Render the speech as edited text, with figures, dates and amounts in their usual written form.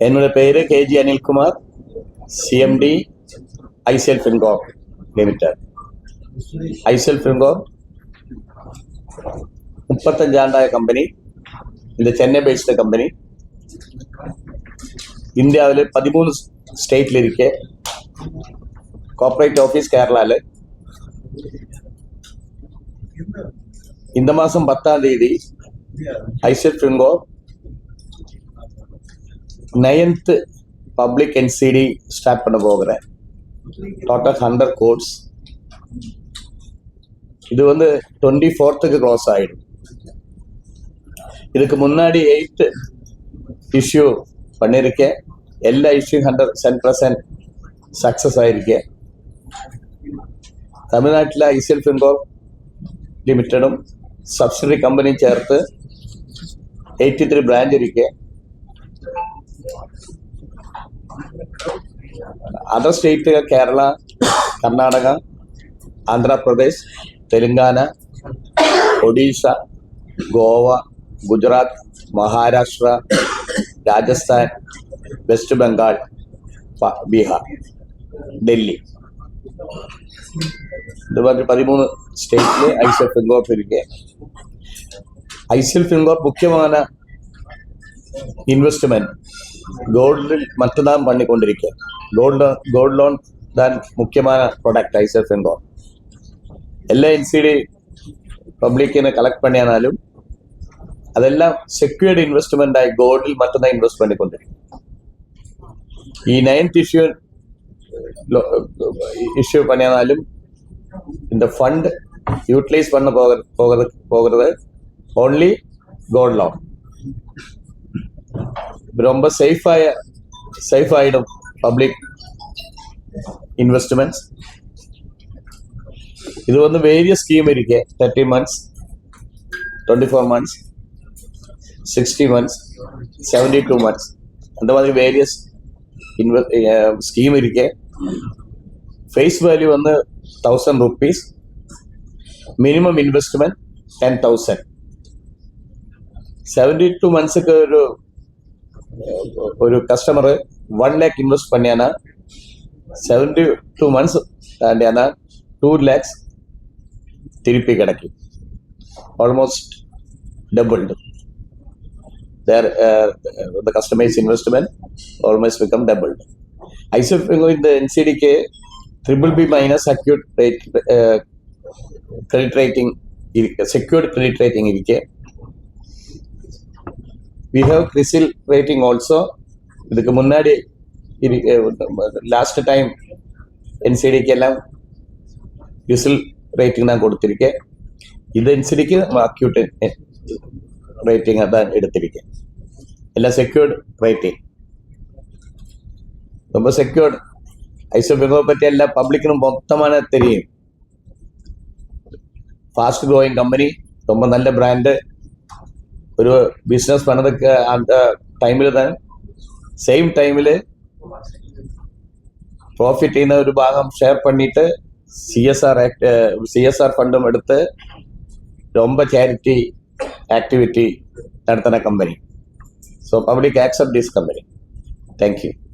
என்னோட பேரு KG Anilkumar, CMD ICL Fincorp limited. ICL Fincorp 35 ஆண்டாய கம்பெனி. இந்த சென்னை பேஸ்டு கம்பெனி. இந்தியாவில் 13 ஸ்டேட்ல இருக்கு. கார்ப்பரேட் ஆஃபீஸ் கேரளாவில். இந்த மாதம் 10ஆம் தேதி ICL Fincorp 9th public NCD start பண்ண போகிறேன். டோட்டல் 100 கோர்ஸ். இது 24th க்ளோஸ் ஆயிடும். இதுக்கு முன்னாடி 8th இஷ்யூ பண்ணியிருக்கேன். எல்லா இஷ்யூ 100% சக்ஸஸ் ஆயிருக்கேன். തമിഴ്നാട്ടിലെ ഐസെൽ ഫിൻകോർപ്പ് ലിമിറ്റഡും സബ്സിഡറി കമ്പനിയും ചേർത്ത് 83 ബ്രാഞ്ച് ഇരിക്കെ. അതർ സ്റ്റേറ്റുകൾ കേരള, കർണാടക, ആന്ധ്രാപ്രദേശ്, തെലുങ്കാന, ഒഡീഷ, ഗോവ, ഗുജറാത്ത്, മഹാരാഷ്ട്ര, രാജസ്ഥാൻ, വെസ്റ്റ് ബംഗാൾ, ബീഹാർ, ഡൽഹി. ഇത് 13 സ്റ്റേറ്റില് ഐസെൽ ഫിൻകോർപ്പ് ഇരിക്കെ. ഐസെൽ ഫിൻകോർപ്പ് முக்கியமான இன்வெஸ்ட்மெண்ட் கோல்டில் மட்டும்தான் பண்ணி கொண்டிருக்கேன். கோல்டு லோன் தான் முக்கியமான ப்ராடக்ட் ஐசெல் ஃபின்கார்ப். എല്ലാ NCD പബ്ലിക്കിനെ കളക്ട് பண்ணிയാലും അതെല്ലാം സെക്യൂർഡ് ഇൻവെസ്റ്റ്മെന്റ് ആയി ഗോൾഡിൽ மட்டும்தான் ഇൻവെസ്റ്റ് பண்ணிക്കൊണ്ടിരിക്കും. ഈ 9th இஷ்யூ பண்ணியாலும் இந்த ஃபண்ட் யூட்டிலைஸ் பண்ண போகிறது ஓன்லி கோல்ட் லோன். ரொம்ப சேஃப் ஆயிடும் பப்ளிக் இன்வெஸ்ட்மெண்ட்ஸ். இது வேரியஸ் ஸ்கீம் இருக்கு. 30 months, 24 months, 60 months, 72 months அந்த மாதிரி வேரியஸ் ஸ்கீம் இருக்கு. Face value 1000 rupees. Minimum investment 10,000. 72 monthsக்கு ஒரு கஸ்டமர் 1 lakh இன்வெஸ்ட் பண்ணியானா 72 months தாண்டியானா 2 lakhs திருப்பி கிடைக்கும். Almost doubled. Their the customer's investment almost become doubled. ICL இந்த NCDK BBB- secured credit rating, secured credit rating இருக்கு. We have CRISIL rating also. இதுக்கு முன்னாடி லாஸ்ட் டைம் NCDக்கு எல்லாம் CRISIL rating தான் கொடுத்திருக்கேன். இந்த NCDக்கு அக்யூட் ரேட்டிங் தான் எடுத்திருக்கேன். எல்லாம் செக்யூர்டு ரேட்டிங். ரொம்ப செக்யூர்டு. ஐசெல் ஃபின்கார்ப் பற்றி எல்லா பப்ளிக்கும் மொத்தமான தெரியும். ஃபாஸ்ட் க்ரோயிங் கம்பெனி, ரொம்ப நல்ல பிராண்டு. ஒரு பிஸ்னஸ் பண்ணதுக்கு அந்த டைமில் தான் സെയിം ടൈമിൽ പ്രോഫിറ്റ് ചെയ്യുന്ന ഒരു ഭാഗം ഷെയർ பண்ணிட்டு CSR ഫണ്ടും എടുത്ത് ரொம்ப ചാരിറ്റി ആക്ടിവിറ്റി നടത്തുന്ന company. So public accept this company. Thank you.